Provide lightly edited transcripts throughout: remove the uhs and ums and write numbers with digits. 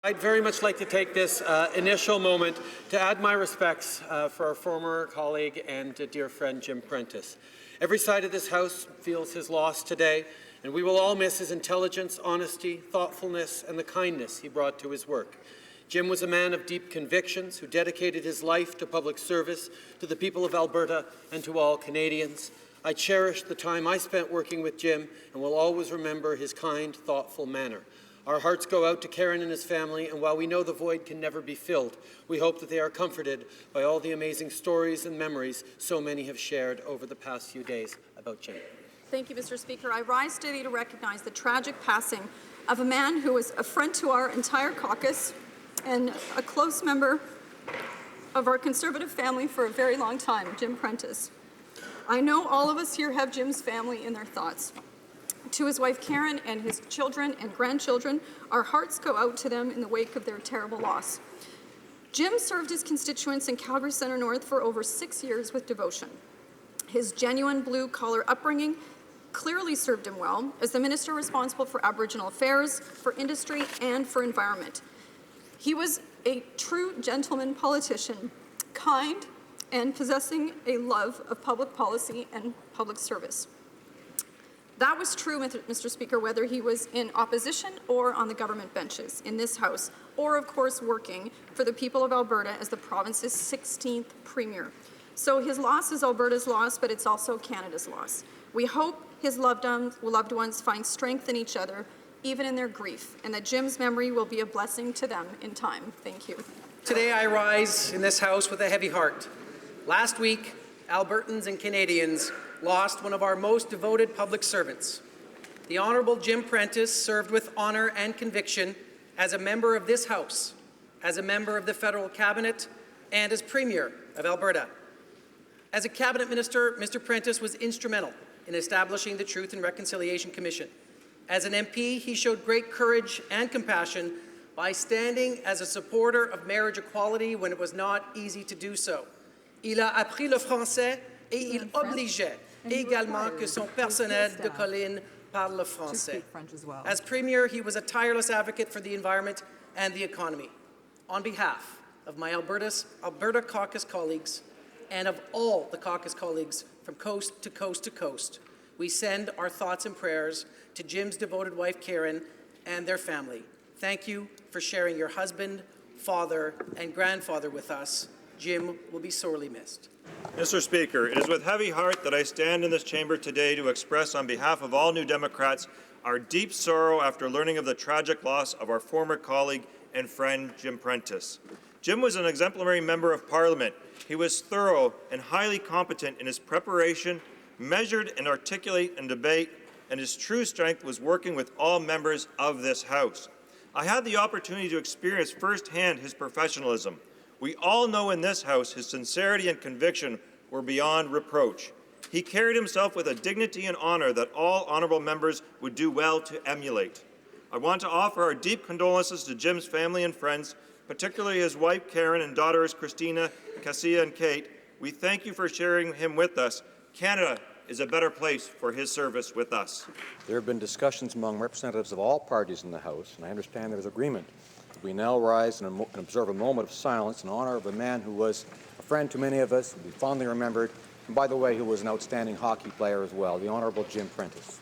I'd very much like to take this initial moment to add my respects for our former colleague and dear friend Jim Prentice. Every side of this House feels his loss today, and we will all miss his intelligence, honesty, thoughtfulness, and the kindness he brought to his work. Jim was a man of deep convictions who dedicated his life to public service, to the people of Alberta, and to all Canadians. I cherish the time I spent working with Jim and will always remember his kind, thoughtful manner. Our hearts go out to Karen and his family, and while we know the void can never be filled, we hope that they are comforted by all the amazing stories and memories so many have shared over the past few days about Jim. Thank you, Mr. Speaker. I rise today to recognize the tragic passing of a man who was a friend to our entire caucus and a close member of our Conservative family for a very long time, Jim Prentice. I know all of us here have Jim's family in their thoughts. To his wife Karen and his children and grandchildren, our hearts go out to them in the wake of their terrible loss. Jim served his constituents in Calgary Centre North for over 6 years with devotion. His genuine blue-collar upbringing clearly served him well as the minister responsible for Aboriginal affairs, for industry, and for environment. He was a true gentleman politician, kind, and possessing a love of public policy and public service. That was true, Mr. Speaker, whether he was in opposition or on the government benches in this House, or of course working for the people of Alberta as the province's 16th Premier. So his loss is Alberta's loss, but it's also Canada's loss. We hope his loved ones find strength in each other, even in their grief, and that Jim's memory will be a blessing to them in time. Thank you. Today I rise in this House with a heavy heart. Last week, Albertans and Canadians lost one of our most devoted public servants. The Honourable Jim Prentice served with honour and conviction as a member of this House, as a member of the Federal Cabinet, and as Premier of Alberta. As a Cabinet Minister, Mr. Prentice was instrumental in establishing the Truth and Reconciliation Commission. As an MP, he showed great courage and compassion by standing as a supporter of marriage equality when it was not easy to do so. Il a appris le français et il obligeait également que son personnel de colline parle le français. As Premier, he was a tireless advocate for the environment and the economy. On behalf of my Alberta caucus colleagues and of all the caucus colleagues from coast to coast to coast, we send our thoughts and prayers to Jim's devoted wife, Karen, and their family. Thank you for sharing your husband, father, and grandfather with us. Jim will be sorely missed. Mr. Speaker, it is with heavy heart that I stand in this chamber today to express on behalf of all New Democrats our deep sorrow after learning of the tragic loss of our former colleague and friend, Jim Prentice. Jim was an exemplary member of Parliament. He was thorough and highly competent in his preparation, measured and articulate in debate, and his true strength was working with all members of this House. I had the opportunity to experience firsthand his professionalism. We all know in this House his sincerity and conviction were beyond reproach. He carried himself with a dignity and honour that all honourable members would do well to emulate. I want to offer our deep condolences to Jim's family and friends, particularly his wife Karen and daughters Christina, Cassia and Kate. We thank you for sharing him with us. Canada is a better place for his service with us. There have been discussions among representatives of all parties in the House, and I understand there is agreement. We now rise and observe a moment of silence in honour of a man who was a friend to many of us, who will be fondly remembered, and by the way, who was an outstanding hockey player as well, the Honourable Jim Prentice.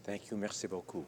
Thank you. Merci beaucoup.